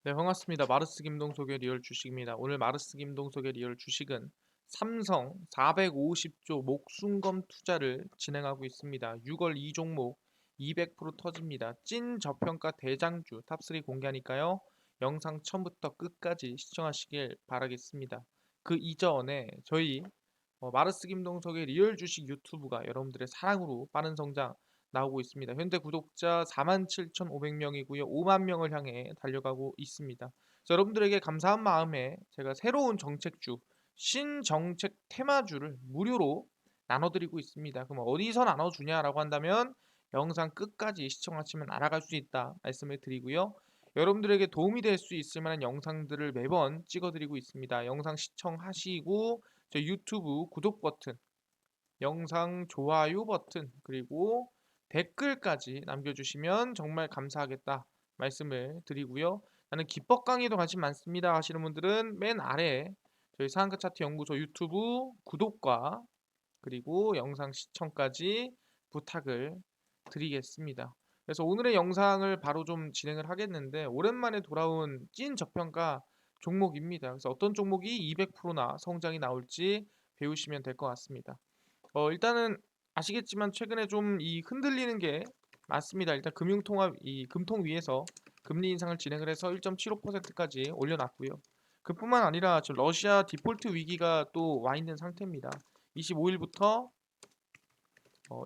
네, 반갑습니다. 마르스 김동석의 리얼 주식입니다. 오늘 마르스 김동석의 리얼 주식은 삼성 450조 목숨건 투자를 진행하고 있습니다. 6월 2종목 200% 터집니다. 찐 저평가 대장주 탑3 공개하니까요. 영상 처음부터 끝까지 시청하시길 바라겠습니다. 그 이전에 저희 마르스 김동석의 리얼 주식 유튜브가 여러분들의 사랑으로 빠른 성장 나오고 있습니다. 현재 구독자 47,500명이고요. 5만 명을 향해 달려가고 있습니다. 그래서 여러분들에게 감사한 마음에 제가 새로운 정책주, 신정책 테마주를 무료로 나눠드리고 있습니다. 그럼 어디서 나눠주냐라고 한다면 영상 끝까지 시청하시면 알아갈 수 있다 말씀을 드리고요. 여러분들에게 도움이 될 수 있을 만한 영상들을 매번 찍어드리고 있습니다. 영상 시청하시고 저 유튜브 구독 버튼, 영상 좋아요 버튼, 그리고 댓글까지 남겨주시면 정말 감사하겠다 말씀을 드리고요. 나는 기법 강의도 관심 많습니다 하시는 분들은 맨 아래에 저희 상한가 차트 연구소 유튜브 구독과 그리고 영상 시청까지 부탁을 드리겠습니다. 그래서 오늘의 영상을 바로 좀 진행을 하겠는데, 오랜만에 돌아온 찐 저평가 종목입니다. 그래서 어떤 종목이 200%나 성장이 나올지 배우시면 될 것 같습니다. 일단은 아시겠지만 최근에 좀 이 흔들리는 게 맞습니다. 일단 금융통화 이 금통 위에서 금리 인상을 진행을 해서 1.75%까지 올려놨고요. 그뿐만 아니라 지금 러시아 디폴트 위기가 또 와 있는 상태입니다. 25일부터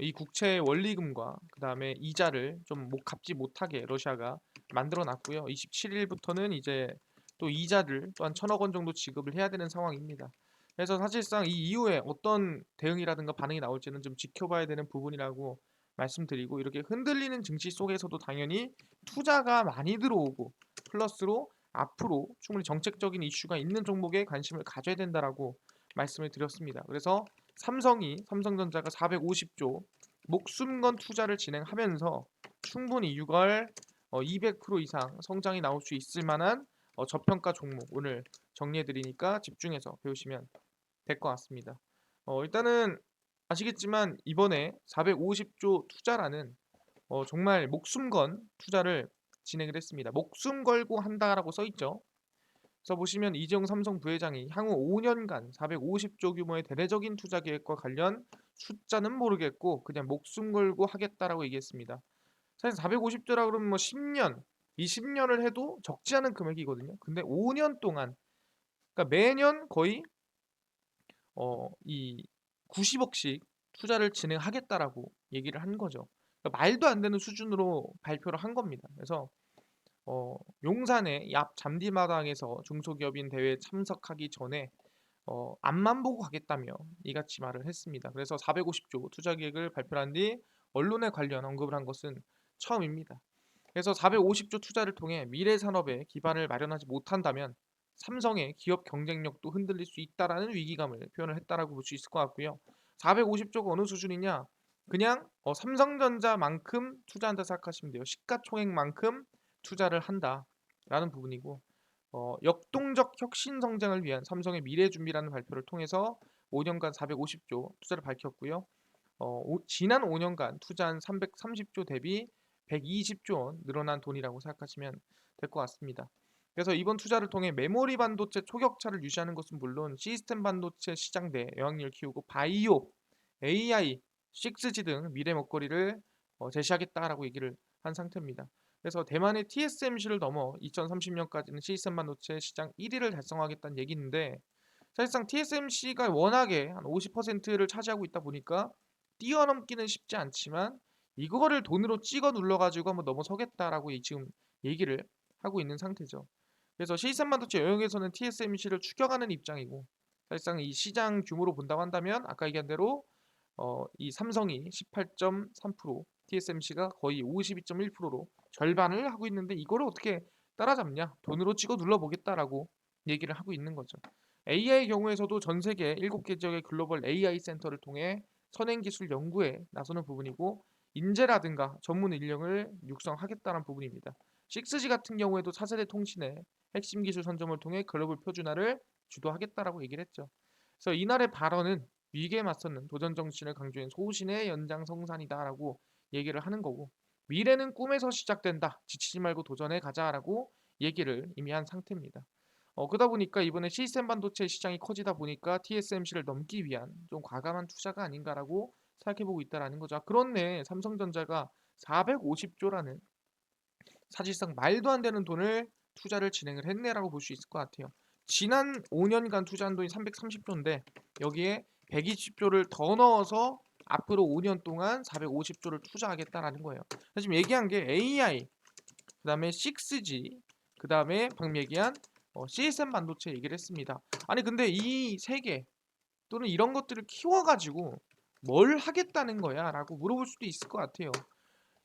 이 국채 원리금과 그 다음에 이자를 좀 갚지 못하게 러시아가 만들어 놨고요. 27일부터는 이제 또 이자를 또한 1,000억 원 정도 지급을 해야 되는 상황입니다. 그래서 사실상 이 이후에 어떤 대응이라든가 반응이 나올지는 좀 지켜봐야 되는 부분이라고 말씀드리고, 이렇게 흔들리는 증시 속에서도 당연히 투자가 많이 들어오고 플러스로 앞으로 충분히 정책적인 이슈가 있는 종목에 관심을 가져야 된다라고 말씀을 드렸습니다. 그래서 삼성전자가 450조 목숨건 투자를 진행하면서 충분히 6월 200% 이상 성장이 나올 수 있을 만한 저평가 종목 오늘 정리해 드리니까 집중해서 배우시면 될 것 같습니다. 일단은 아시겠지만 이번에 450조 투자라는 정말 목숨건 투자를 진행을 했습니다. 목숨 걸고 한다라고 써 있죠. 그래서 보시면 이재용 삼성 부회장이 향후 5년간 450조 규모의 대대적인 투자 계획과 관련 숫자는 모르겠고 그냥 목숨 걸고 하겠다라고 얘기했습니다. 사실 450조라 그러면 뭐 10년, 20년을 해도 적지 않은 금액이거든요. 근데 5년 동안, 그러니까 매년 거의 이 90억씩 투자를 진행하겠다라고 얘기를 한 거죠. 그러니까 말도 안 되는 수준으로 발표를 한 겁니다. 그래서 용산의 앞 잔디마당에서 중소기업인 대회에 참석하기 전에 앞만 보고 가겠다며 이같이 말을 했습니다. 그래서 450조 투자 계획을 발표한 뒤 언론에 관련 언급을 한 것은 처음입니다. 그래서 450조 투자를 통해 미래 산업의 기반을 마련하지 못한다면 삼성의 기업 경쟁력도 흔들릴 수 있다라는 위기감을 표현을 했다라고 볼 수 있을 것 같고요. 450조가 어느 수준이냐? 그냥 삼성전자만큼 투자한다 생각하시면 돼요. 시가총액만큼 투자를 한다라는 부분이고, 역동적 혁신 성장을 위한 삼성의 미래 준비라는 발표를 통해서 5년간 450조 투자를 밝혔고요. 지난 5년간 투자한 330조 대비 120조 원 늘어난 돈이라고 생각하시면 될 것 같습니다. 그래서 이번 투자를 통해 메모리 반도체 초격차를 유지하는 것은 물론 시스템 반도체 시장 내 영향력을 키우고 바이오, AI, 6G 등 미래 먹거리를 제시하겠다라고 얘기를 한 상태입니다. 그래서 대만의 TSMC를 넘어 2030년까지는 시스템 반도체 시장 1위를 달성하겠다는 얘기인데, 사실상 TSMC가 워낙에 한 50%를 차지하고 있다 보니까 뛰어넘기는 쉽지 않지만 이거를 돈으로 찍어 눌러가지고 한번 넘어서겠다라고 지금 얘기를 하고 있는 상태죠. 그래서 시스템 반도체 영역에서는 TSMC를 추격하는 입장이고, 사실상 이 시장 규모로 본다고 한다면 아까 얘기한 대로 이 삼성이 18.3%, TSMC가 거의 52.1%로 절반을 하고 있는데 이거를 어떻게 따라잡냐? 돈으로 찍어 눌러보겠다라고 얘기를 하고 있는 거죠. AI 경우에서도 전 세계 7개 지역의 글로벌 AI 센터를 통해 선행 기술 연구에 나서는 부분이고, 인재라든가 전문 인력을 육성하겠다는 부분입니다. 6G 같은 경우에도 차세대 통신의 핵심 기술 선점을 통해 글로벌 표준화를 주도하겠다라고 얘기를 했죠. 그래서 이날의 발언은 위기에 맞서는 도전 정신을 강조한 소신의 연장성산이다라고 얘기를 하는 거고, 미래는 꿈에서 시작된다. 지치지 말고 도전해 가자라고 얘기를 이미 한 상태입니다. 그러다 보니까 이번에 시스템 반도체 시장이 커지다 보니까 TSMC를 넘기 위한 좀 과감한 투자가 아닌가라고 생각해보고 있다라는 거죠. 아, 그렇네. 삼성전자가 450조라는 사실상 말도 안 되는 돈을 투자를 진행을 했네라고 볼 수 있을 것 같아요. 지난 5년간 투자한 돈이 330조인데 여기에 120조를 더 넣어서 앞으로 5년 동안 450조를 투자하겠다라는 거예요. 지금 얘기한 게 AI, 그다음에 6G, 그다음에 방금 얘기한 CSM 반도체 얘기를 했습니다. 아니 근데 이 세 개 또는 이런 것들을 키워가지고 뭘 하겠다는 거야라고 물어볼 수도 있을 것 같아요.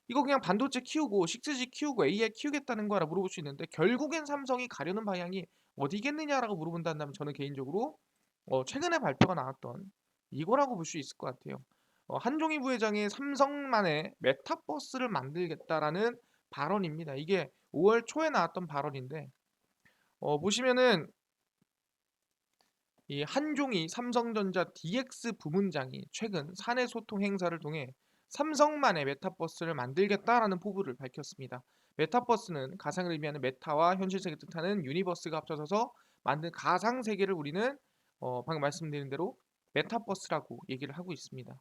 이거 그냥 반도체 키우고 6G 키우고 AI 키우겠다는 거라 물어볼 수 있는데 결국엔 삼성이 가려는 방향이 어디겠느냐라고 물어본다면 저는 개인적으로 최근에 발표가 나왔던 이거라고 볼 수 있을 것 같아요. 한종희 부회장의 삼성만의 메타버스를 만들겠다라는 발언입니다. 이게 5월 초에 나왔던 발언인데 보시면은 이 한종희 삼성전자 DX 부문장이 최근 사내 소통 행사를 통해 삼성만의 메타버스를 만들겠다라는 포부를 밝혔습니다. 메타버스는 가상을 의미하는 메타와 현실 세계를 뜻하는 유니버스가 합쳐져서 만든 가상 세계를 우리는 방금 말씀드린 대로 메타버스라고 얘기를 하고 있습니다.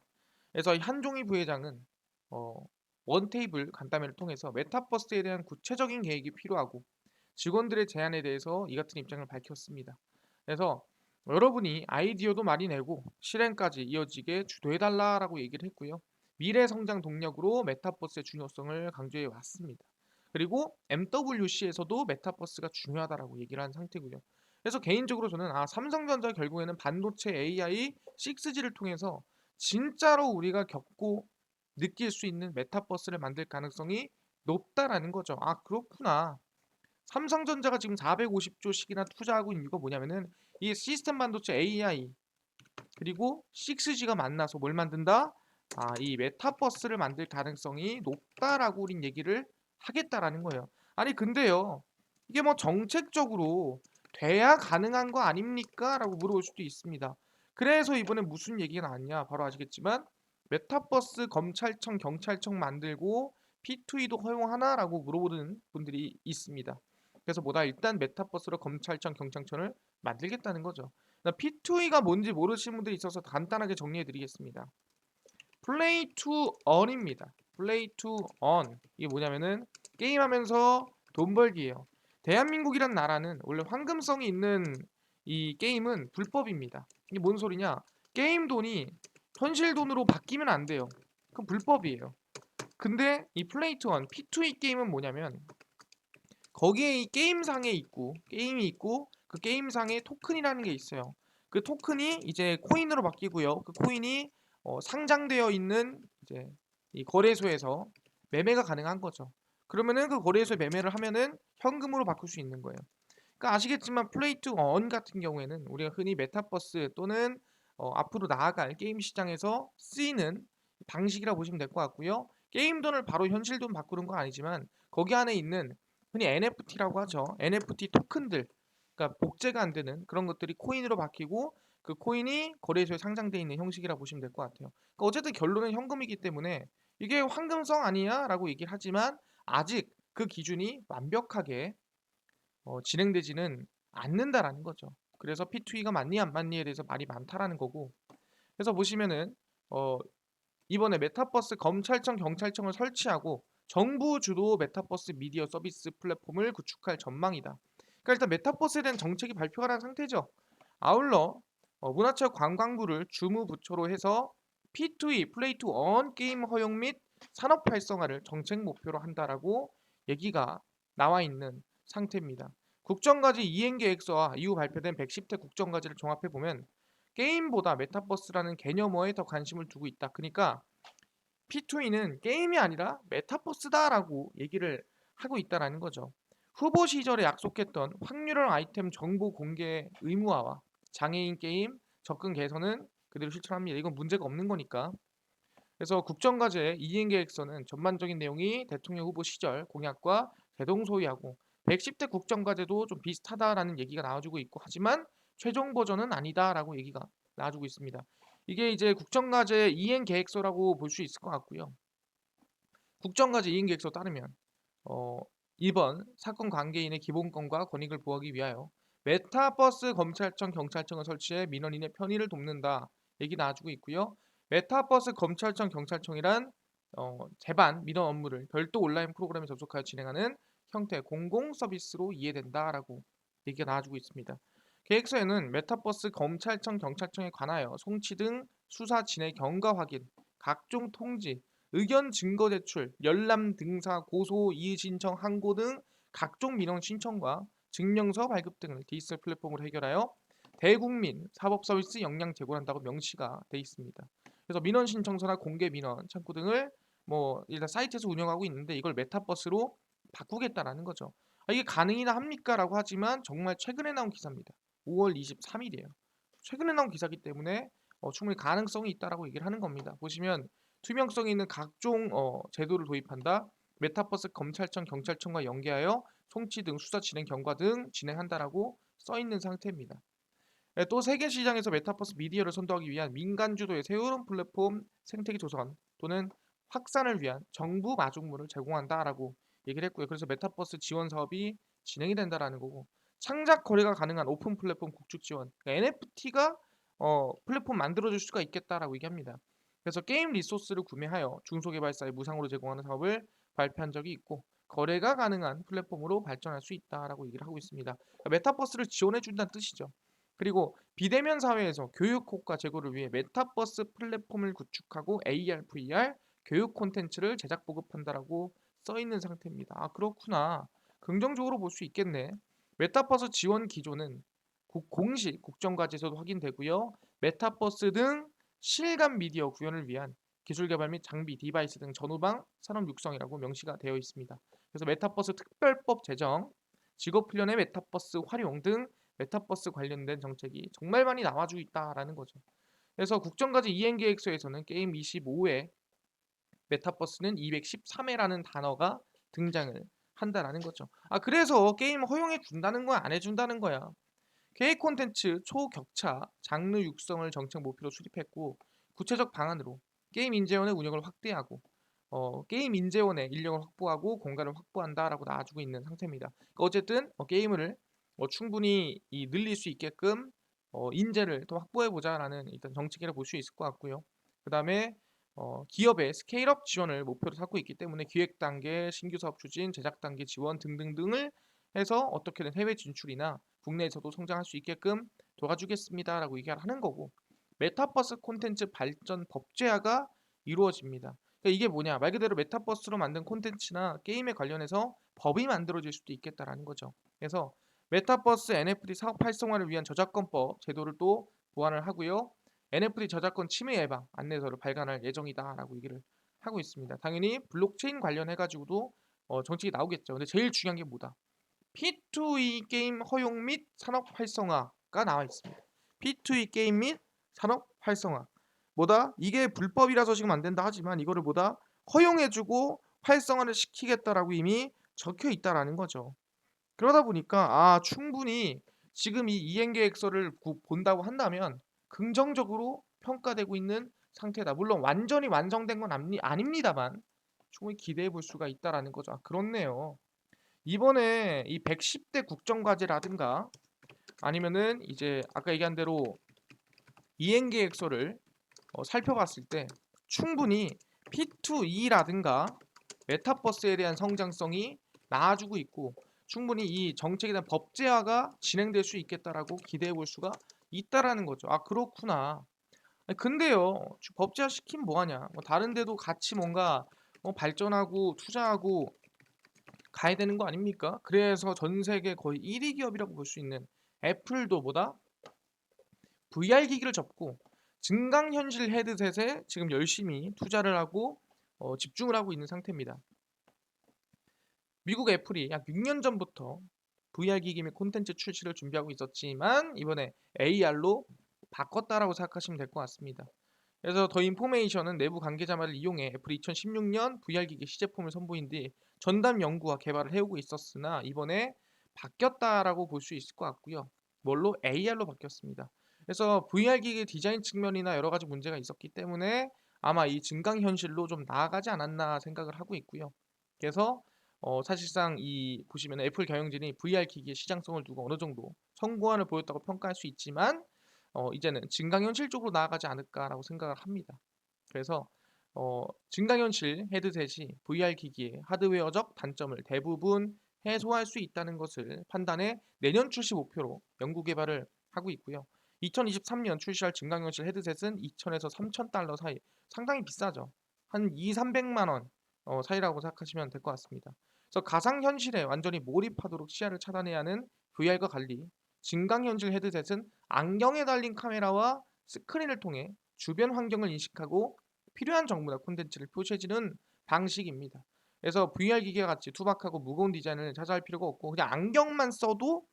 그래서 이 한종희 부회장은 어, 원테이블 간담회를 통해서 메타버스에 대한 구체적인 계획이 필요하고 직원들의 제안에 대해서 이 같은 입장을 밝혔습니다. 그래서 여러분이 아이디어도 많이 내고 실행까지 이어지게 주도해달라라고 얘기를 했고요. 미래 성장 동력으로 메타버스의 중요성을 강조해 왔습니다. 그리고 MWC에서도 메타버스가 중요하다라고 얘기를 한 상태고요. 그래서 개인적으로 저는 삼성전자 결국에는 반도체 AI 6G를 통해서 진짜로 우리가 겪고 느낄 수 있는 메타버스를 만들 가능성이 높다라는 거죠. 아, 그렇구나. 삼성전자가 지금 450조씩이나 투자하고 있는 이유가 뭐냐면은 이 시스템 반도체 AI 그리고 6G가 만나서 뭘 만든다? 이 메타버스를 만들 가능성이 높다라고 우린 얘기를 하겠다라는 거예요. 아니 근데요. 이게 뭐 정책적으로 돼야 가능한 거 아닙니까? 라고 물어볼 수도 있습니다. 그래서 이번에 무슨 얘기가 나왔냐? 바로 아시겠지만 메타버스 검찰청, 경찰청 만들고 P2E도 허용하나라고 물어보는 분들이 있습니다. 그래서 뭐다 일단 메타버스로 검찰청, 경찰청을 만들겠다는 거죠. P2E가 뭔지 모르시는 분들이 있어서 간단하게 정리해 드리겠습니다. 플레이 투 earn입니다. 플레이 투 earn. 이게 뭐냐면은 게임하면서 돈 벌기예요. 대한민국이란 나라는 원래 황금성이 있는 이 게임은 불법입니다. 이게 뭔 소리냐? 게임 돈이 현실 돈으로 바뀌면 안 돼요. 그건 불법이에요. 근데 이 플레이 투 earn P2E 게임은 뭐냐면 거기에 이 게임상에 있고 게임이 있고 그 게임상에 토큰이라는 게 있어요. 그 토큰이 이제 코인으로 바뀌고요. 그 코인이 상장되어 있는 이제 이 거래소에서 매매가 가능한 거죠. 그러면은 그 거래소에 매매를 하면은 현금으로 바꿀 수 있는 거예요. 그러니까 아시겠지만 플레이 투 언 같은 경우에는 우리가 흔히 메타버스 또는 앞으로 나아갈 게임 시장에서 쓰이는 방식이라고 보시면 될 것 같고요. 게임 돈을 바로 현실 돈 바꾸는 건 아니지만 거기 안에 있는 흔히 NFT라고 하죠. NFT 토큰들, 그러니까 복제가 안 되는 그런 것들이 코인으로 바뀌고 그 코인이 거래소에 상장되어 있는 형식이라고 보시면 될 것 같아요. 그러니까 어쨌든 결론은 현금이기 때문에 이게 황금성 아니야라고 얘기를 하지만 아직 그 기준이 완벽하게 진행되지는 않는다라는 거죠. 그래서 P2E가 맞니 안 맞니에 대해서 말이 많다라는 거고. 그래서 보시면은 어, 이번에 메타버스 검찰청, 경찰청을 설치하고 정부 주도 메타버스 미디어 서비스 플랫폼을 구축할 전망이다. 그러니까 일단 메타버스에 대한 정책이 발표가 난 상태죠. 아울러 문화체육관광부를 주무부처로 해서 P2E 플레이 투 언 게임 허용 및 산업 활성화를 정책 목표로 한다라고 얘기가 나와 있는 상태입니다. 국정과제 이행 계획서와 이후 발표된 110대 국정과제를 종합해 보면 게임보다 메타버스라는 개념어에 더 관심을 두고 있다. 그러니까 P2E는 게임이 아니라 메타버스다라고 얘기를 하고 있다라는 거죠. 후보 시절에 약속했던 확률형 아이템 정보 공개 의무화와 장애인 게임 접근 개선은 그대로 실천합니다. 이건 문제가 없는 거니까. 그래서 국정과제 이행 계획서는 전반적인 내용이 대통령 후보 시절 공약과 대동소이하고 110대 국정과제도 좀 비슷하다라는 얘기가 나와주고 있고 하지만 최종 버전은 아니다라고 얘기가 나와주고 있습니다. 이게 이제 국정과제 이행 계획서라고 볼 수 있을 것 같고요. 국정과제 이행 계획서 따르면 어, 2번 사건 관계인의 기본권과 권익을 보호하기 위하여 메타버스 검찰청, 경찰청을 설치해 민원인의 편의를 돕는다. 얘기 나와주고 있고요. 메타버스 검찰청, 경찰청이란 재반 민원 업무를 별도 온라인 프로그램에 접속하여 진행하는 형태 공공 서비스로 이해된다라고 얘기가 나와주고 있습니다. 계획서에는 메타버스 검찰청, 경찰청에 관하여 송치 등 수사 진행 경과 확인, 각종 통지, 의견 증거 제출, 열람 등사, 고소, 이의 신청, 항고 등 각종 민원 신청과 증명서 발급 등을 디지털 플랫폼으로 해결하여 대국민 사법 서비스 역량 제공한다고 명시가 돼 있습니다. 그래서 민원 신청서나 공개 민원 창구 등을 일단 사이트에서 운영하고 있는데 이걸 메타버스로 바꾸겠다라는 거죠. 이게 가능이나 합니까라고 하지만 정말 최근에 나온 기사입니다. 5월 23일이에요. 최근에 나온 기사이기 때문에 충분히 가능성이 있다라고 얘기를 하는 겁니다. 보시면 투명성이 있는 각종 제도를 도입한다. 메타버스 검찰청, 경찰청과 연계하여 송치 등 수사 진행 경과 등 진행한다라고 써 있는 상태입니다. 또 세계 시장에서 메타버스 미디어를 선도하기 위한 민간 주도의 새로운 플랫폼 생태계 조성 또는 확산을 위한 정부 마중물을 제공한다라고 얘기를 했고요. 그래서 메타버스 지원 사업이 진행이 된다라는 거고 창작 거래가 가능한 오픈 플랫폼 구축 지원 그러니까 NFT가 플랫폼 만들어줄 수가 있겠다라고 얘기합니다. 그래서 게임 리소스를 구매하여 중소개발사에 무상으로 제공하는 사업을 발표한 적이 있고 거래가 가능한 플랫폼으로 발전할 수 있다라고 얘기를 하고 있습니다. 그러니까 메타버스를 지원해준다는 뜻이죠. 그리고 비대면 사회에서 교육 효과 제고를 위해 메타버스 플랫폼을 구축하고 AR, VR 교육 콘텐츠를 제작 보급한다라고 써 있는 상태입니다. 아 그렇구나. 긍정적으로 볼 수 있겠네. 메타버스 지원 기조는 공식 국정과제에서도 확인되고요. 메타버스 등 실감 미디어 구현을 위한 기술 개발 및 장비, 디바이스 등 전후방 산업 육성이라고 명시가 되어 있습니다. 그래서 메타버스 특별법 제정, 직업 훈련의 메타버스 활용 등 메타버스 관련된 정책이 정말 많이 나와주고 있다라는 거죠. 그래서 국정과제 이행 계획서에서는 게임 25회, 메타버스는 213회라는 단어가 등장을 한다라는 거죠. 아 그래서 게임 허용해 준다는 거야, 안 해준다는 거야. 계획 콘텐츠 초격차 장르 육성을 정책 목표로 수립했고 구체적 방안으로 게임 인재원의 운영을 확대하고 게임 인재원의 인력을 확보하고 공간을 확보한다라고 나와주고 있는 상태입니다. 그러니까 어쨌든 게임을 충분히 늘릴 수 있게끔 인재를 더 확보해 보자라는 일단 정책이라 볼 수 있을 것 같고요. 그 다음에 기업의 스케일업 지원을 목표로 삼고 있기 때문에 기획 단계, 신규 사업 추진, 제작 단계 지원 등등등을 해서 어떻게든 해외 진출이나 국내에서도 성장할 수 있게끔 도와주겠습니다라고 얘기를 하는 거고 메타버스 콘텐츠 발전 법제화가 이루어집니다. 그러니까 이게 뭐냐 말 그대로 메타버스로 만든 콘텐츠나 게임에 관련해서 법이 만들어질 수도 있겠다라는 거죠. 그래서 메타버스 NFT 사업 활성화를 위한 저작권법 제도를 또 보완을 하고요. NFT 저작권 침해 예방 안내서를 발간할 예정이다라고 얘기를 하고 있습니다. 당연히 블록체인 관련해 가지고도 정책이 나오겠죠. 근데 제일 중요한 게 뭐다? P2E 게임 허용 및 산업 활성화가 나와 있습니다. P2E 게임 및 산업 활성화. 뭐다? 이게 불법이라서 지금 안 된다 하지만 이거를 뭐다? 허용해주고 활성화를 시키겠다라고 이미 적혀 있다라는 거죠. 그러다 보니까 충분히 지금 이 이행 계획서를 본다고 한다면 긍정적으로 평가되고 있는 상태다. 물론 완전히 완성된 건 아닙니다만 충분히 기대해 볼 수가 있다라는 거죠. 그렇네요. 이번에 이 110대 국정과제라든가 아니면은 이제 아까 얘기한 대로 이행 계획서를 살펴봤을 때 충분히 P2E라든가 메타버스에 대한 성장성이 나아지고 있고 충분히 이 정책에 대한 법제화가 진행될 수 있겠다라고 기대해 볼 수가 있다라는 거죠. 아 그렇구나. 아니, 근데요 법제화 시키면 뭐하냐? 다른 데도 같이 뭔가 발전하고 투자하고 가야 되는 거 아닙니까? 그래서 전 세계 거의 1위 기업이라고 볼 수 있는 애플도 보다 VR 기기를 접고 증강현실 헤드셋에 지금 열심히 투자를 하고 집중을 하고 있는 상태입니다. 미국 애플이 약 6년 전부터 VR 기기 및 콘텐츠 출시를 준비하고 있었지만 이번에 AR로 바꿨다라고 생각하시면 될 것 같습니다. 그래서 더 인포메이션은 내부 관계자만을 이용해 애플이 2016년 VR 기기 시제품을 선보인 뒤 전담 연구와 개발을 해오고 있었으나 이번에 바뀌었다라고 볼 수 있을 것 같고요. 뭘로? AR로 바뀌었습니다. 그래서 VR 기기 디자인 측면이나 여러 가지 문제가 있었기 때문에 아마 이 증강현실로 좀 나아가지 않았나 생각을 하고 있고요. 그래서 사실상 이 보시면 애플 경영진이 VR 기기의 시장성을 두고 어느 정도 성공안을 보였다고 평가할 수 있지만 이제는 증강현실 쪽으로 나아가지 않을까라고 생각을 합니다. 그래서 증강현실 헤드셋이 VR 기기의 하드웨어적 단점을 대부분 해소할 수 있다는 것을 판단해 내년 출시 목표로 연구 개발을 하고 있고요. 2023년 출시할 증강현실 헤드셋은 2,000에서 3,000달러 사이, 상당히 비싸죠. 한 2, 300만 원 사이라고 생각하시면 될 것 같습니다. 그래서 가상현실에 완전히 몰입하도록 시야를 차단해야 하는 VR과 달리 증강현실 헤드셋은 안경에 달린 카메라와 스크린을 통해 주변 환경을 인식하고 필요한 정보나 콘텐츠를 표시해주는 방식입니다. 그래서 VR 기기와 같이 투박하고 무거운 디자인을 찾아할 필요가 없고 그냥 안경만 써도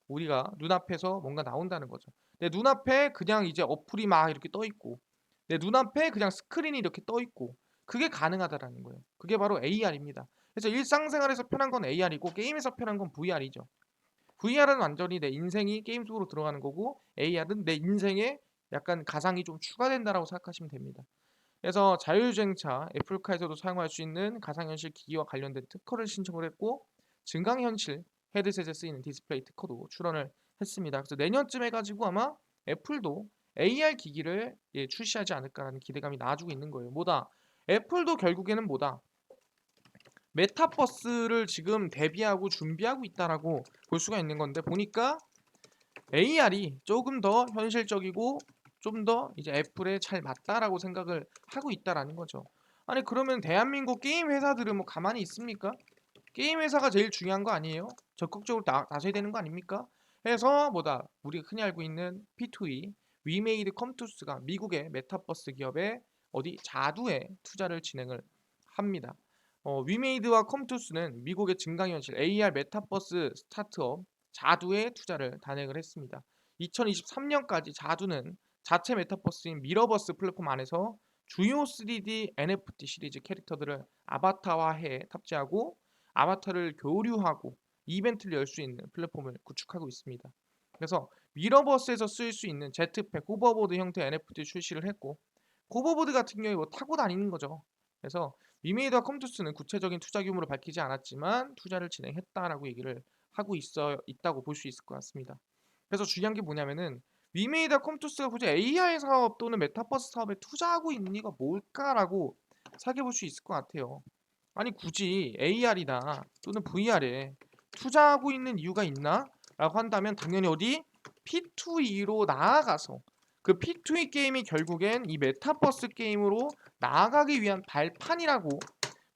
우리가 눈앞에서 뭔가 나온다는 거죠. 내 눈앞에 그냥 이제 어플이 막 이렇게 떠 있고 내 눈앞에 그냥 스크린이 이렇게 떠 있고 그게 가능하다라는 거예요. 그게 바로 AR입니다. 그래서 일상생활에서 편한 건 AR이고 게임에서 편한 건 VR이죠. VR은 완전히 내 인생이 게임 속으로 들어가는 거고 AR은 내 인생에 약간 가상이 좀 추가된다라고 생각하시면 됩니다. 그래서 자율주행차 애플카에서도 사용할 수 있는 가상현실 기기와 관련된 특허를 신청을 했고 증강현실 헤드셋에 쓰이는 디스플레이 특허도 출원을 했습니다. 그래서 내년쯤 해가지고 아마 애플도 AR 기기를 출시하지 않을까라는 기대감이 나아지고 있는 거예요. 뭐다? 애플도 결국에는 뭐다? 메타버스를 지금 대비하고 준비하고 있다라고 볼 수가 있는 건데 보니까 AR이 조금 더 현실적이고 좀 더 이제 애플에 잘 맞다라고 생각을 하고 있다라는 거죠. 아니 그러면 대한민국 게임 회사들은 뭐 가만히 있습니까? 게임 회사가 제일 중요한 거 아니에요? 적극적으로 나서야 되는 거 아닙니까? 해서 뭐다 우리가 흔히 알고 있는 P2E 위메이드 컴투스가 미국의 메타버스 기업에 어디 자두에 투자를 진행을 합니다. 위메이드와 컴투스는 미국의 증강현실 AR 메타버스 스타트업 자두에 투자를 단행을 했습니다. 2023년까지 자두는 자체 메타버스인 미러버스 플랫폼 안에서 주요 3D NFT 시리즈 캐릭터들을 아바타화해 탑재하고 아바타를 교류하고 이벤트를 열 수 있는 플랫폼을 구축하고 있습니다. 그래서 미러버스에서 쓰일 수 있는 제트팩, 호버보드 형태의 NFT 출시를 했고 호버보드 같은 경우에 뭐 타고 다니는 거죠. 그래서 위메이드와 컴투스는 구체적인 투자 규모를 밝히지 않았지만 투자를 진행했다라고 얘기를 하고 있다고 볼 수 있을 것 같습니다. 그래서 중요한 게 뭐냐면은 위메이드와 컴투스가 굳이 AR 사업 또는 메타버스 사업에 투자하고 있는 이유가 뭘까라고 생각해 볼 수 있을 것 같아요. 아니 굳이 AR이나 또는 VR에 투자하고 있는 이유가 있나? 라고 한다면 당연히 어디? P2E로 나아가서 그 P2E 게임이 결국엔 이 메타버스 게임으로 나아가기 위한 발판이라고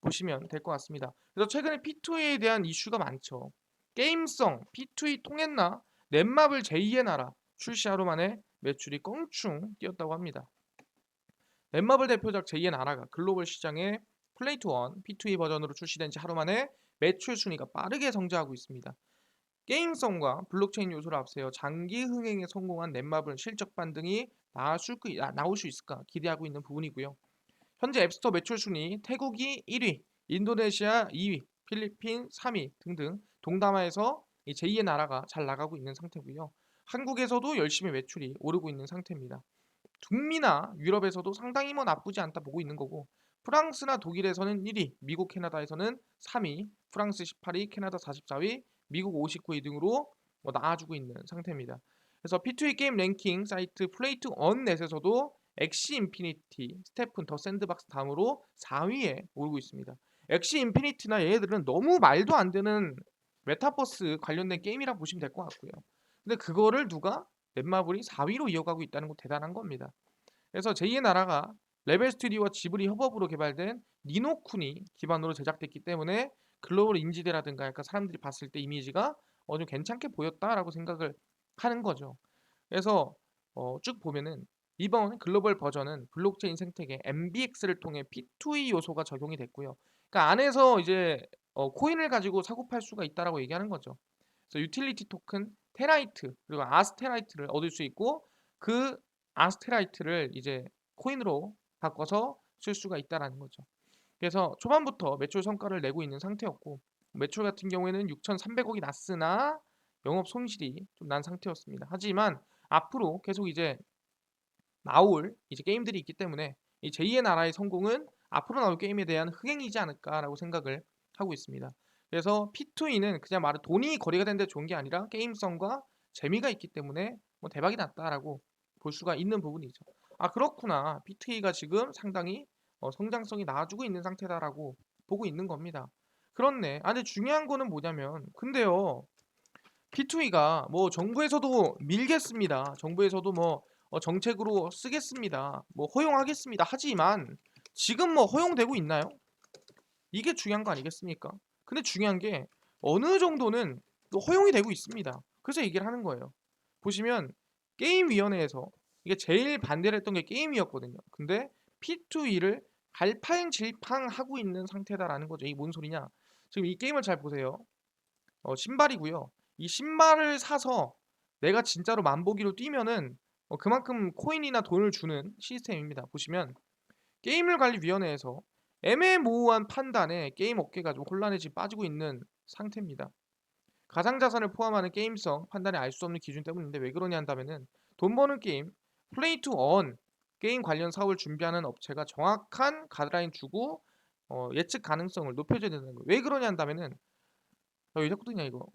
보시면 될 것 같습니다. 그래서 최근에 P2E에 대한 이슈가 많죠. 게임성, P2E 통했나? 넷마블 제2의 나라 출시 하루 만에 매출이 껑충 뛰었다고 합니다. 넷마블 대표작 제2의 나라가 글로벌 시장에 플레이투 원 P2E 버전으로 출시된 지 하루 만에 매출 순위가 빠르게 성장하고 있습니다. 게임성과 블록체인 요소를 앞세워 장기 흥행에 성공한 넷마블 실적 반등이 나올 수 있을까 기대하고 있는 부분이고요. 현재 앱스토어 매출 순위 태국이 1위, 인도네시아 2위, 필리핀 3위 등등 동남아에서 이 제2의 나라가 잘 나가고 있는 상태고요. 한국에서도 열심히 매출이 오르고 있는 상태입니다. 북미나 유럽에서도 상당히 뭐 나쁘지 않다 보고 있는 거고 프랑스나 독일에서는 1위, 미국, 캐나다에서는 3위, 프랑스 18위, 캐나다 44위, 미국 59위 등으로 뭐 나아주고 있는 상태입니다. 그래서 P2E 게임 랭킹 사이트 플레이투 언넷에서도 엑시 인피니티, 스테픈 더 샌드박스 다음으로 4위에 오르고 있습니다. 엑시 인피니티나 얘네들은 너무 말도 안 되는 메타버스 관련된 게임이라 보시면 될 것 같고요. 근데 그거를 누가 넷마블이 4위로 이어가고 있다는 거 대단한 겁니다. 그래서 제2의 나라가 레벨 스튜디오와 지브리 협업으로 개발된 니노쿤이 기반으로 제작됐기 때문에 글로벌 인지대라든가 약간 사람들이 봤을 때 이미지가 좀 괜찮게 보였다라고 생각을 하는 거죠. 그래서 쭉 보면은 이번 글로벌 버전은 블록체인 생태계 MBX를 통해 P2E 요소가 적용이 됐고요. 그러니까 안에서 이제 코인을 가지고 사고 팔 수가 있다라고 얘기하는 거죠. 그래서 유틸리티 토큰 테라이트 그리고 아스테라이트를 얻을 수 있고 그 아스테라이트를 이제 코인으로 바꿔서 쓸 수가 있다라는 거죠. 그래서 초반부터 매출 성과를 내고 있는 상태였고 매출 같은 경우에는 6,300억이 났으나 영업 손실이 좀 난 상태였습니다. 하지만 앞으로 계속 이제 나올 이제 게임들이 있기 때문에 이 제2의 나라의 성공은 앞으로 나올 게임에 대한 흥행이지 않을까라고 생각을 하고 있습니다. 그래서 P2E는 그냥 말은 돈이 거래가 되는데 좋은 게 아니라 게임성과 재미가 있기 때문에 뭐 대박이 났다라고 볼 수가 있는 부분이죠. 아 그렇구나. P2E가 지금 상당히 성장성이 나아지고 있는 상태다라고 보고 있는 겁니다. 그렇네. 아 근데 중요한 거는 뭐냐면 근데요. P2E가 뭐 정부에서도 밀겠습니다. 정부에서도 뭐 정책으로 쓰겠습니다. 뭐 허용하겠습니다. 하지만 지금 뭐 허용되고 있나요? 이게 중요한 거 아니겠습니까? 근데 중요한 게 어느 정도는 또 허용이 되고 있습니다. 그래서 얘기를 하는 거예요. 보시면 게임위원회에서 이게 제일 반대를 했던 게 게임이었거든요. 근데 P2E를 갈팡질팡하고 있는 상태다라는 거죠. 이게 뭔 소리냐? 지금 이 게임을 잘 보세요. 신발이고요. 이 신발을 사서 내가 진짜로 만보기로 뛰면은 그만큼 코인이나 돈을 주는 시스템입니다. 보시면 게임을관리위원회에서 애매모호한 판단에 게임 업계가 좀 혼란에 지금 빠지고 있는 상태입니다. 가상자산을 포함하는 게임성 판단에 알 수 없는 기준 때문인데 왜 그러냐 한다면은 돈 버는 게임, 플레이 투 원 게임 관련 사업을 준비하는 업체가 정확한 가이드라인 주고 예측 가능성을 높여줘야 된다는 거예요. 왜 그러냐 한다면은 왜 자꾸 뜨냐 이거.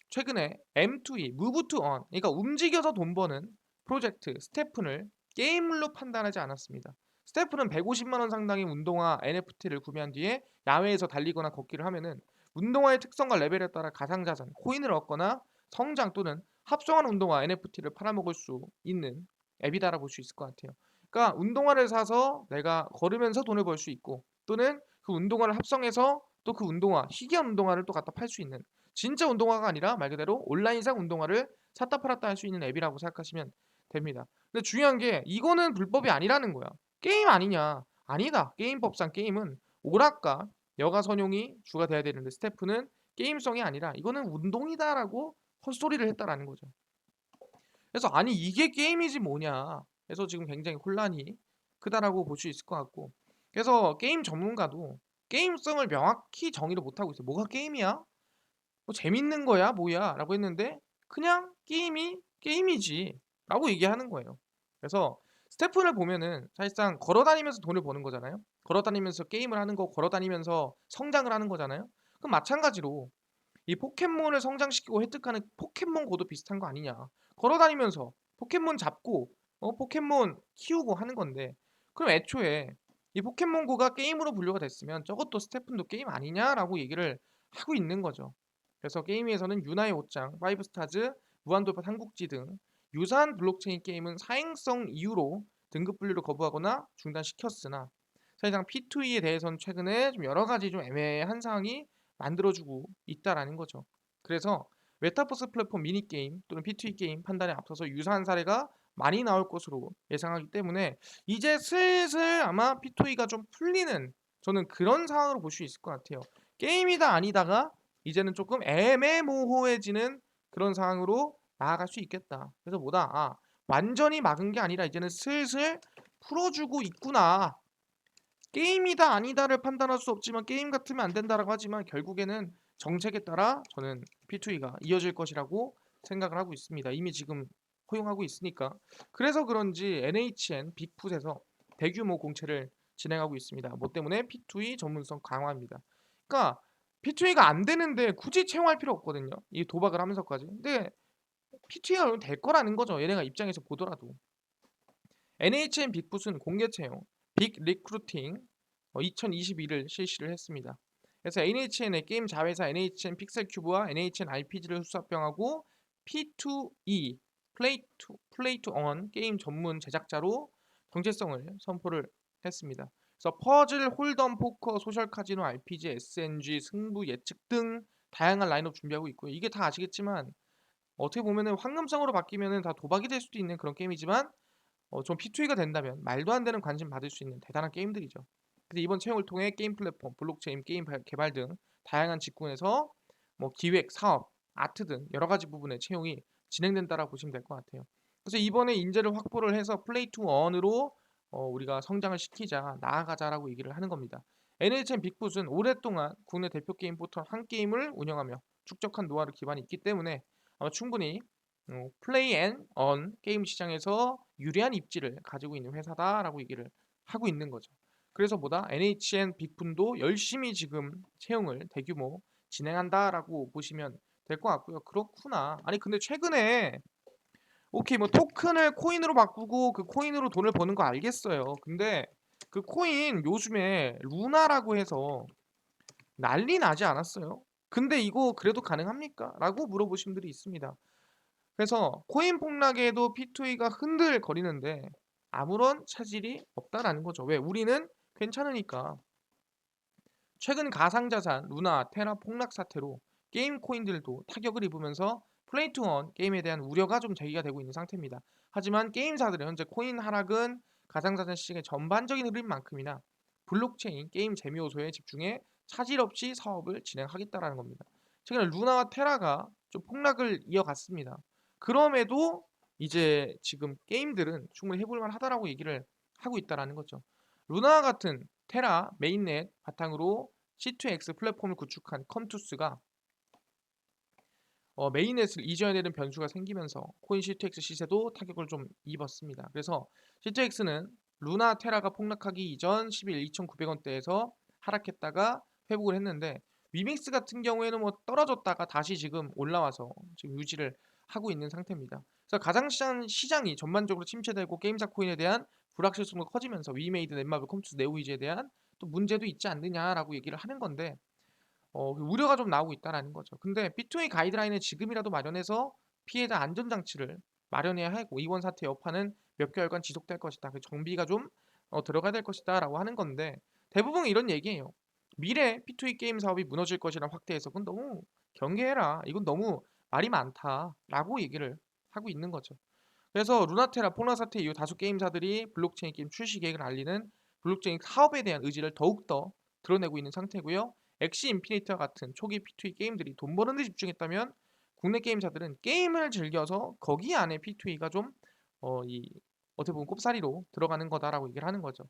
최근에 M2E, Move to Earn, 그러니까 움직여서 돈 버는 프로젝트 스태픈을 게임물로 판단하지 않았습니다. 스태픈은 150만 원 상당의 운동화 NFT를 구매한 뒤에 야외에서 달리거나 걷기를 하면은 운동화의 특성과 레벨에 따라 가상자산, 코인을 얻거나 성장 또는 합성한 운동화 NFT를 팔아먹을 수 있는 앱이다라 볼 수 있을 것 같아요. 그러니까 운동화를 사서 내가 걸으면서 돈을 벌 수 있고 또는 그 운동화를 합성해서 또 그 운동화, 희귀한 운동화를 또 갖다 팔 수 있는 진짜 운동화가 아니라 말 그대로 온라인상 운동화를 샀다 팔았다 할 수 있는 앱이라고 생각하시면 됩니다. 근데 중요한 게 이거는 불법이 아니라는 거야. 게임 아니냐? 아니다. 게임법상 게임은 오락가, 여가 선용이 주가 돼야 되는데 스태프는 게임성이 아니라 이거는 운동이다라고 헛소리를 했다라는 거죠. 그래서 아니 이게 게임이지 뭐냐. 그래서 지금 굉장히 혼란이 크다라고 볼 수 있을 것 같고. 그래서 게임 전문가도 게임성을 명확히 정의를 못하고 있어요. 뭐가 게임이야? 뭐 재밌는 거야 뭐야 라고 했는데 그냥 게임이 게임이지 라고 얘기하는 거예요. 그래서 스태프를 보면은 사실상 걸어다니면서 돈을 버는 거잖아요. 걸어다니면서 게임을 하는 거, 걸어다니면서 성장을 하는 거잖아요. 그럼 마찬가지로 이 포켓몬을 성장시키고 획득하는 포켓몬고도 비슷한 거 아니냐. 걸어다니면서 포켓몬 잡고 포켓몬 키우고 하는 건데 그럼 애초에 이 포켓몬고가 게임으로 분류가 됐으면 저것도 스태픈도 게임 아니냐라고 얘기를 하고 있는 거죠. 그래서 게임위에서는 유나의 옷장, 파이브스타즈, 무한도전 삼국지 등 유사한 블록체인 게임은 사행성 이유로 등급 분류를 거부하거나 중단시켰으나 사실상 P2E에 대해서는 최근에 좀 여러 가지 좀 애매한 상황이 만들어주고 있다라는 거죠. 그래서 메타버스 플랫폼 미니게임 또는 P2E 게임 판단에 앞서서 유사한 사례가 많이 나올 것으로 예상하기 때문에 이제 슬슬 아마 P2E가 좀 풀리는 저는 그런 상황으로 볼 수 있을 것 같아요. 게임이다 아니다가 이제는 조금 애매모호해지는 그런 상황으로 나아갈 수 있겠다. 그래서 뭐다? 완전히 막은 게 아니라 이제는 슬슬 풀어주고 있구나. 게임이다 아니다를 판단할 수 없지만 게임 같으면 안 된다라고 하지만 결국에는 정책에 따라 저는 P2E가 이어질 것이라고 생각을 하고 있습니다. 이미 지금 허용하고 있으니까. 그래서 그런지 NHN 빅풋에서 대규모 공채를 진행하고 있습니다. 뭐 때문에 P2E 전문성 강화입니다. 그러니까 P2E가 안 되는데 굳이 채용할 필요 없거든요. 이 도박을 하면서까지. 근데 P2E가 될 거라는 거죠. 얘네가 입장에서 보더라도. NHN 빅풋은 공개 채용, 빅 리크루팅 2022를 실시를 했습니다. 그래서 NHN의 게임 자회사 NHN 픽셀큐브와 NHN RPG를 수합병하고 P2E 플레이 투 온 게임 전문 제작자로 정체성을 선포를 했습니다. 그래서 퍼즐, 홀덤, 포커, 소셜 카지노, RPG, SNG, 승부 예측 등 다양한 라인업 준비하고 있고요. 이게 다 아시겠지만 어떻게 보면은 황금성으로 바뀌면은 다 도박이 될 수도 있는 그런 게임이지만 좀 P2E가 된다면 말도 안 되는 관심 받을 수 있는 대단한 게임들이죠. 근데 이번 채용을 통해 게임 플랫폼, 블록체인, 게임 개발 등 다양한 직군에서 뭐 기획, 사업, 아트 등 여러 가지 부분의 채용이 진행된다라고 보시면 될 것 같아요. 그래서 이번에 인재를 확보를 해서 플레이 투 원으로 우리가 성장을 시키자, 나아가자라고 얘기를 하는 겁니다. NHN 빅풋은 오랫동안 국내 대표 게임 포털 한 게임을 운영하며 축적한 노하우 기반이 있기 때문에 아마 충분히 플레이 앤 언 게임 시장에서 유리한 입지를 가지고 있는 회사다라고 얘기를 하고 있는 거죠. 그래서 뭐다? NHN 빅푼도 열심히 지금 채용을 대규모 진행한다라고 보시면 될 것 같고요. 그렇구나. 아니 근데 최근에 오케이 뭐 토큰을 코인으로 바꾸고 그 코인으로 돈을 버는 거 알겠어요. 근데 그 코인 요즘에 루나라고 해서 난리 나지 않았어요? 근데 이거 그래도 가능합니까? 라고 물어보신 분들이 있습니다. 그래서 코인 폭락에도 P2E가 흔들거리는데 아무런 차질이 없다라는 거죠. 왜? 우리는 괜찮으니까. 최근 가상자산 루나 테라 폭락 사태로 게임 코인들도 타격을 입으면서 플레이 투 원 게임에 대한 우려가 좀 제기가 되고 있는 상태입니다. 하지만 게임사들은 현재 코인 하락은 가상자산 시장의 전반적인 흐름만큼이나 블록체인 게임 재미 요소에 집중해 차질 없이 사업을 진행하겠다라는 겁니다. 최근에 루나와 테라가 좀 폭락을 이어갔습니다. 그럼에도 이제 지금 게임들은 충분히 해볼 만하다라고 얘기를 하고 있다라는 거죠. 루나 같은 테라 메인넷 바탕으로 C2X 플랫폼을 구축한 컴투스가 메인넷을 이전해내는 변수가 생기면서 코인 C2X 시세도 타격을 좀 입었습니다. 그래서 C2X는 루나 테라가 폭락하기 이전 10일 2,900원대에서 하락했다가 회복을 했는데 위믹스 같은 경우에는 뭐 떨어졌다가 다시 지금 올라와서 지금 유지를 하고 있는 상태입니다. 그래서 가상시장 시장이 전반적으로 침체되고 게임사 코인에 대한 불확실성도 커지면서 위메이드, 넷마블, 컴투스, 네오이즈에 대한 또 문제도 있지 않느냐라고 얘기를 하는 건데 그 우려가 좀 나오고 있다라는 거죠. 근데 B2A 가이드라인을 지금이라도 마련해서 피해자 안전장치를 마련해야 하고 이번 사태 여파는 몇 개월간 지속될 것이다. 그 정비가 좀 들어가야 될 것이다라고 하는 건데 대부분 이런 얘기예요. 미래 P2E 게임 사업이 무너질 것이라는 확대 해석은 너무 경계해라. 이건 너무 말이 많다라고 얘기를 하고 있는 거죠. 그래서 루나테라 폭락 사태 이후 다수 게임사들이 블록체인 게임 출시 계획을 알리는 블록체인 사업에 대한 의지를 더욱더 드러내고 있는 상태고요. 엑시 인피니트와 같은 초기 P2E 게임들이 돈 버는 데 집중했다면 국내 게임사들은 게임을 즐겨서 거기 안에 P2E가 좀 어떻게 보면 꼽사리로 들어가는 거다라고 얘기를 하는 거죠.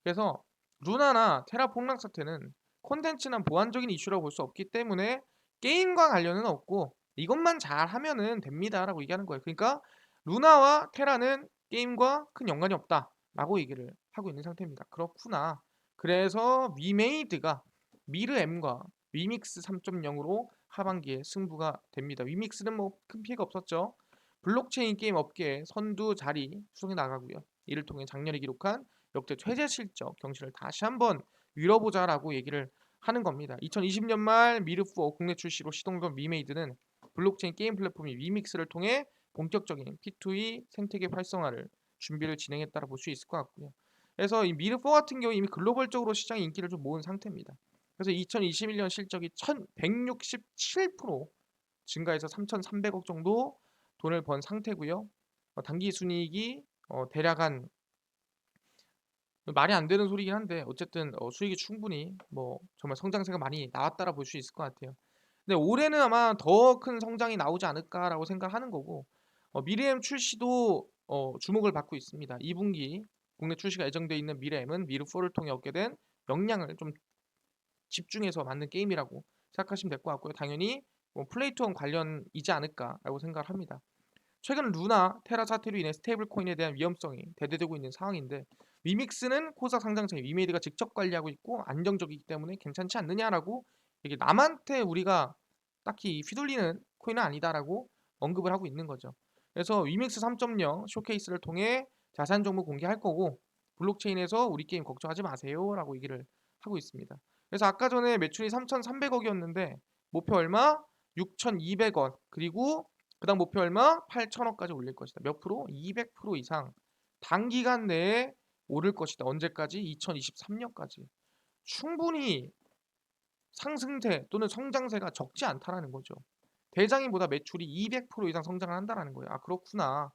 그래서 루나나 테라 폭락 사태는 콘텐츠나 보안적인 이슈라고 볼 수 없기 때문에 게임과 관련은 없고 이것만 잘하면은 됩니다라고 얘기하는 거예요. 그러니까 루나와 테라는 게임과 큰 연관이 없다라고 얘기를 하고 있는 상태입니다. 그렇구나. 그래서 위메이드가 미르M과 위믹스 3.0으로 하반기에 승부가 됩니다. 위믹스는 뭐 큰 피해가 없었죠. 블록체인 게임 업계의 선두 자리 수성해 나가고요. 이를 통해 작년에 기록한 역대 최대 실적 경신을 다시 한번 이뤄보자라고 얘기를 하는 겁니다. 2020년 말 미르4 국내 출시로 시동된 위메이드는 블록체인 게임 플랫폼인 위믹스를 통해 본격적인 P2E 생태계 활성화를 준비를 진행했다고 볼 수 있을 것 같고요. 그래서 이 미르4 같은 경우 이미 글로벌적으로 시장 인기를 좀 모은 상태입니다. 그래서 2021년 실적이 1167% 증가해서 3,300억 정도 돈을 번 상태고요. 단기 순이익이 대략 한 말이 안 되는 소리긴 한데 어쨌든 수익이 충분히 뭐 정말 성장세가 많이 나왔다라 볼 수 있을 것 같아요. 근데 올해는 아마 더 큰 성장이 나오지 않을까라고 생각하는 거고 미래엠 출시도 주목을 받고 있습니다. 2분기 국내 출시가 예정돼 있는 미래엠은 미르4를 통해 얻게 된 역량을 좀 집중해서 만든 게임이라고 생각하시면 될 것 같고요. 당연히 뭐 플레이투원 관련이지 않을까라고 생각을 합니다. 최근 루나, 테라 사태로 인해 스테이블 코인에 대한 위험성이 대두되고 있는 상황인데 위믹스는 코스닥 상장사인 위메이드가 직접 관리하고 있고 안정적이기 때문에 괜찮지 않느냐라고 이게 남한테 우리가 딱히 휘둘리는 코인은 아니다라고 언급을 하고 있는 거죠. 그래서 위믹스 3.0 쇼케이스를 통해 자산 정보 공개할 거고 블록체인에서 우리 게임 걱정하지 마세요라고 얘기를 하고 있습니다. 그래서 아까 전에 매출이 3,300억이었는데 목표 얼마? 6,200원 그리고 그다음 목표 얼마? 8천억까지 올릴 것이다. 몇 프로? 200% 이상 단기간 내에 오를 것이다. 언제까지? 2023년까지. 충분히 상승세 또는 성장세가 적지 않다라는 거죠. 대장인보다 매출이 200% 이상 성장을 한다라는 거예요. 아 그렇구나.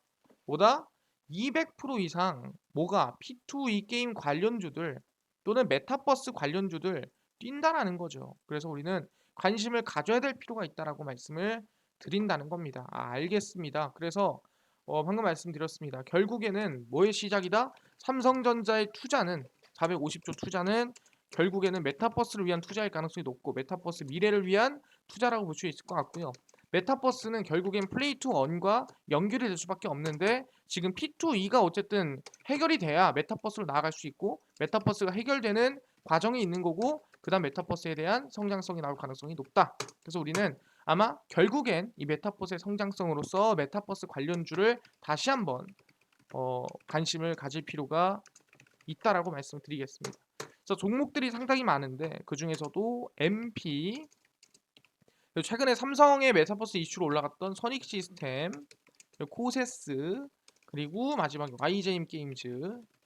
뭐다? 200% 이상 뭐가 P2E 게임 관련주들 또는 메타버스 관련주들 뛴다라는 거죠. 그래서 우리는 관심을 가져야 될 필요가 있다라고 말씀을 드린다는 겁니다. 아, 알겠습니다. 그래서 방금 말씀드렸습니다. 결국에는 뭐의 시작이다? 삼성전자의 투자는 450조 투자는 결국에는 메타버스를 위한 투자일 가능성이 높고 메타버스 미래를 위한 투자라고 볼 수 있을 것 같고요. 메타버스는 결국엔 플레이 투 원과 연결이 될 수밖에 없는데 지금 P2E가 어쨌든 해결이 돼야 메타버스로 나아갈 수 있고 메타버스가 해결되는 과정이 있는 거고 그다음 메타버스에 대한 성장성이 나올 가능성이 높다. 그래서 우리는 아마 결국엔 이 메타버스의 성장성으로서 메타버스 관련주를 다시 한번 관심을 가질 필요가 있다라고 말씀드리겠습니다. 그래서 종목들이 상당히 많은데 그 중에서도 MP 그리고 최근에 삼성의 메타버스 이슈로 올라갔던 선익 시스템, 그리고 코세스, 그리고 마지막에 YJM 게임즈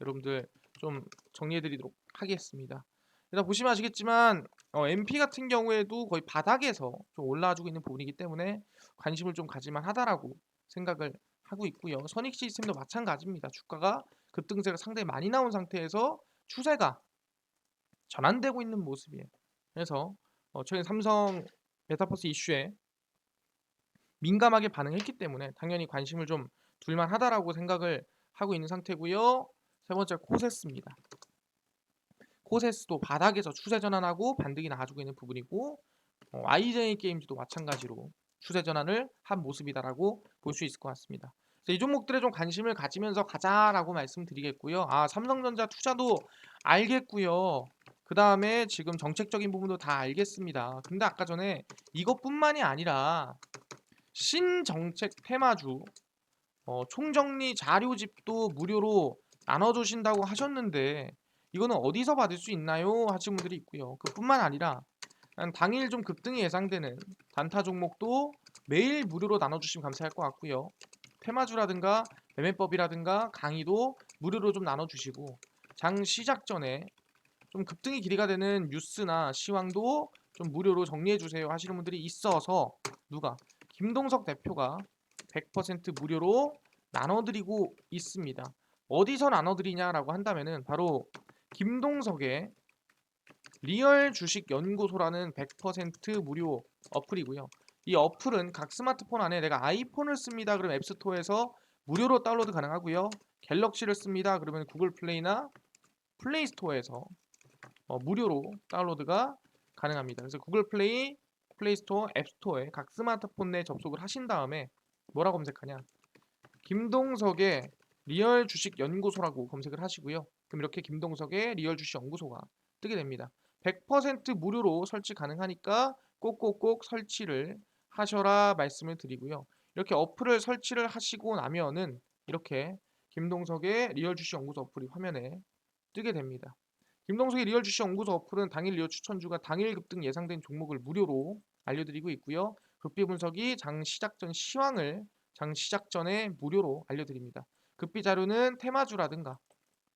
여러분들 좀 정리해드리도록 하겠습니다. 일단 보시면 아시겠지만 MP 같은 경우에도 거의 바닥에서 좀 올라와주고 있는 부분이기 때문에 관심을 좀 가질만 하다라고 생각을 하고 있고요. 선익 시스템도 마찬가지입니다. 주가가 급등세가 상당히 많이 나온 상태에서 추세가 전환되고 있는 모습이에요. 그래서 최근 삼성 메타버스 이슈에 민감하게 반응했기 때문에 당연히 관심을 좀 둘만 하다라고 생각을 하고 있는 상태고요. 세 번째 코세스입니다. 코세스도 바닥에서 추세 전환하고 반등이 나와주고 있는 부분이고 YJ 게임즈도 마찬가지로 추세 전환을 한 모습이다라고 볼 수 있을 것 같습니다. 그래서 이 종목들에 좀 관심을 가지면서 가자라고 말씀드리겠고요. 삼성전자 투자도 알겠고요. 그 다음에 지금 정책적인 부분도 다 알겠습니다. 근데 아까 전에 이것뿐만이 아니라 신정책 테마주 총정리 자료집도 무료로 나눠주신다고 하셨는데 이거는 어디서 받을 수 있나요? 하시는 분들이 있고요. 그뿐만 아니라 당일 좀 급등이 예상되는 단타 종목도 매일 무료로 나눠주시면 감사할 것 같고요. 테마주라든가 매매법이라든가 강의도 무료로 좀 나눠주시고 장 시작 전에 좀 급등이 기대가 되는 뉴스나 시황도 좀 무료로 정리해주세요 하시는 분들이 있어서 누가 김동석 대표가 100% 무료로 나눠드리고 있습니다. 어디서 나눠드리냐라고 한다면은 바로 김동석의 리얼 주식 연구소라는 100% 무료 어플이고요. 이 어플은 각 스마트폰 안에 내가 아이폰을 씁니다. 그러면 앱스토어에서 무료로 다운로드 가능하고요. 갤럭시를 씁니다. 그러면 구글 플레이나 플레이 스토어에서 무료로 다운로드가 가능합니다. 그래서 구글 플레이, 플레이 스토어, 앱 스토어에 각 스마트폰 내 접속을 하신 다음에 뭐라 검색하냐? 김동석의 리얼 주식 연구소라고 검색을 하시고요. 그럼 이렇게 김동석의 리얼 주식 연구소가 뜨게 됩니다. 100% 무료로 설치 가능하니까 꼭꼭꼭 설치를 하셔라 말씀을 드리고요. 이렇게 어플을 설치를 하시고 나면은 이렇게 김동석의 리얼 주식 연구소 어플이 화면에 뜨게 됩니다. 김동석의 리얼 주식 연구소 어플은 당일 리얼 추천주가 당일 급등 예상된 종목을 무료로 알려드리고 있고요. 급비 분석이 장 시작 전 시황을 장 시작 전에 무료로 알려드립니다. 급비 자료는 테마주라든가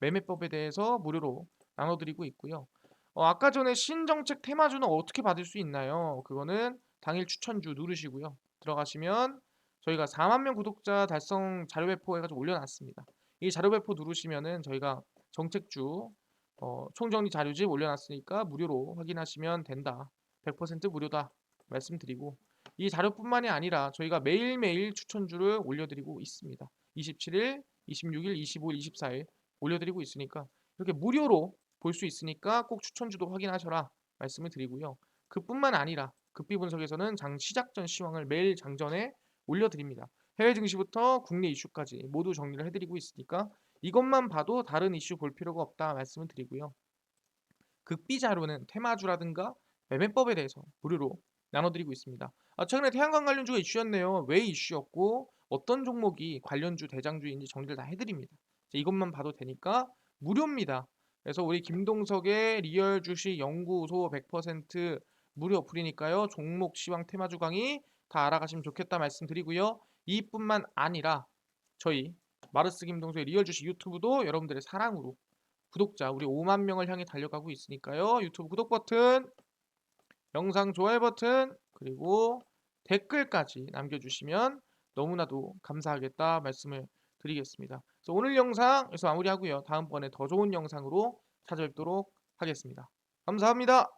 매매법에 대해서 무료로 나눠드리고 있고요. 아까 전에 신정책 테마주는 어떻게 받을 수 있나요? 그거는 당일 추천주 누르시고요. 들어가시면 저희가 4만 명 구독자 달성 자료 배포 해가지고 올려놨습니다. 이 자료 배포 누르시면은 저희가 정책주 총정리 자료집 올려놨으니까 무료로 확인하시면 된다. 100% 무료다 말씀드리고 이 자료뿐만이 아니라 저희가 매일매일 추천주를 올려드리고 있습니다. 27일, 26일, 25일, 24일 올려드리고 있으니까 이렇게 무료로 볼 수 있으니까 꼭 추천주도 확인하셔라 말씀을 드리고요. 그뿐만 아니라 급비 분석에서는 장 시작 전 시황을 매일 장전에 올려드립니다. 해외 증시부터 국내 이슈까지 모두 정리를 해드리고 있으니까 이것만 봐도 다른 이슈 볼 필요가 없다 말씀을 드리고요. 극비 자료는 테마주라든가 매매법에 대해서 무료로 나눠드리고 있습니다. 최근에 태양광 관련주가 이슈였네요. 왜 이슈였고 어떤 종목이 관련주 대장주인지 정리를 다 해드립니다. 이것만 봐도 되니까 무료입니다. 그래서 우리 김동석의 리얼 주식 연구소 100% 무료 어플이니까요. 종목 시황 테마주 강의 다 알아가시면 좋겠다 말씀드리고요. 이뿐만 아니라 저희 마르스 김동석의 리얼 주식 유튜브도 여러분들의 사랑으로 구독자 우리 5만 명을 향해 달려가고 있으니까요. 유튜브 구독 버튼, 영상 좋아요 버튼, 그리고 댓글까지 남겨주시면 너무나도 감사하겠다 말씀을 드리겠습니다. 그래서 오늘 영상 여기서 마무리하고요. 다음번에 더 좋은 영상으로 찾아뵙도록 하겠습니다. 감사합니다.